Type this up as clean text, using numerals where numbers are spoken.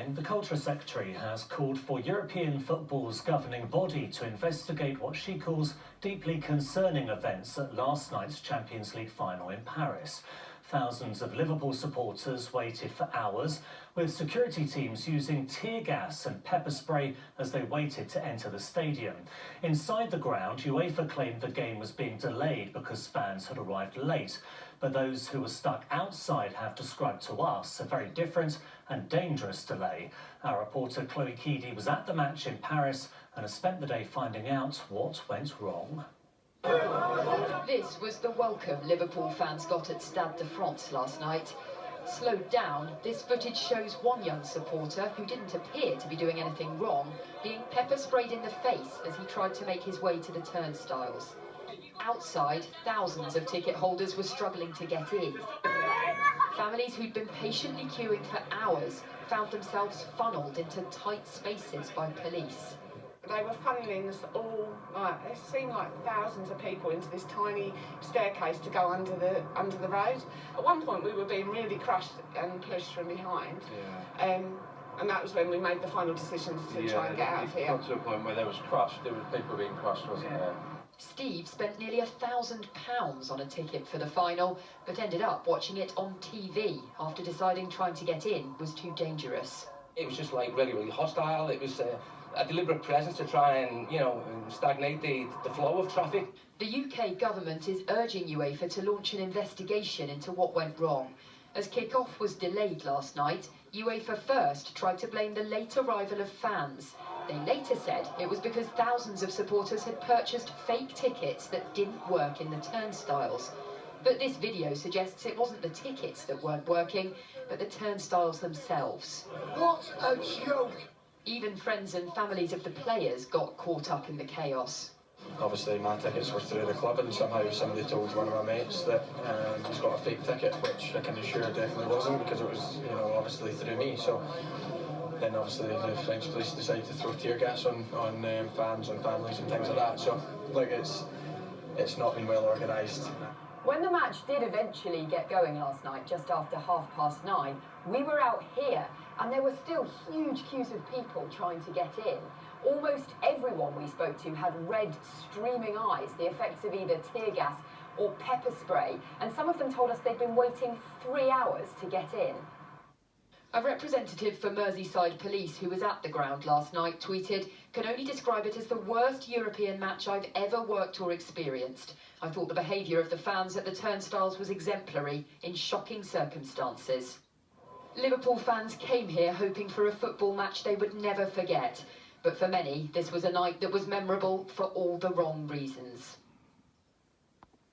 evening, the Culture Secretary has called for European football's governing body to investigate what she calls deeply concerning events at last night's Champions League final in Paris. Thousands of Liverpool supporters waited for hours, with security teams using tear gas and pepper spray as they waited to enter the stadium. Inside the ground, UEFA claimed the game was being delayed because fans had arrived late. But those who were stuck outside have described to us a very different and dangerous delay. Our reporter Chloe Keedy was at the match in Paris and has spent the day finding out what went wrong. This was the welcome Liverpool fans got at Stade de France last night. Slowed down, this footage shows one young supporter who didn't appear to be doing anything wrong being pepper sprayed in the face as he tried to make his way to the turnstiles. Outside, thousands of ticket holders were struggling to get in. Families who'd been patiently queuing for hours found themselves funneled into tight spaces by police. They were funneling us all, it seemed like thousands of people into this tiny staircase to go under the road. At one point we were being really crushed and pushed from behind. Yeah. And that was when we made the final decision to try and get out of here. Got to a point where there was people being crushed, wasn't there? Steve spent nearly £1,000 on a ticket for the final, but ended up watching it on TV after deciding trying to get in was too dangerous. It was just like really, really hostile. It was a deliberate presence to try and, stagnate the flow of traffic. The UK government is urging UEFA to launch an investigation into what went wrong. As kick-off was delayed last night, UEFA first tried to blame the late arrival of fans. They later said it was because thousands of supporters had purchased fake tickets that didn't work in the turnstiles. But this video suggests it wasn't the tickets that weren't working, but the turnstiles themselves. What a joke! Even friends and families of the players got caught up in the chaos. Obviously my tickets were through the club and somehow somebody told one of my mates that he's got a fake ticket, which I can assure definitely wasn't, because it was, obviously through me. So then obviously the French police decided to throw tear gas on fans and families and things like that. So it's not been well organised. When the match did eventually get going last night, just after 9:30, we were out here and there were still huge queues of people trying to get in. Almost everyone we spoke to had red, streaming eyes, the effects of either tear gas or pepper spray, and some of them told us they'd been waiting 3 hours to get in. A representative for Merseyside Police who was at the ground last night tweeted, "Can only describe it as the worst European match I've ever worked or experienced. I thought the behaviour of the fans at the turnstiles was exemplary in shocking circumstances." Liverpool fans came here hoping for a football match they would never forget. But for many, this was a night that was memorable for all the wrong reasons.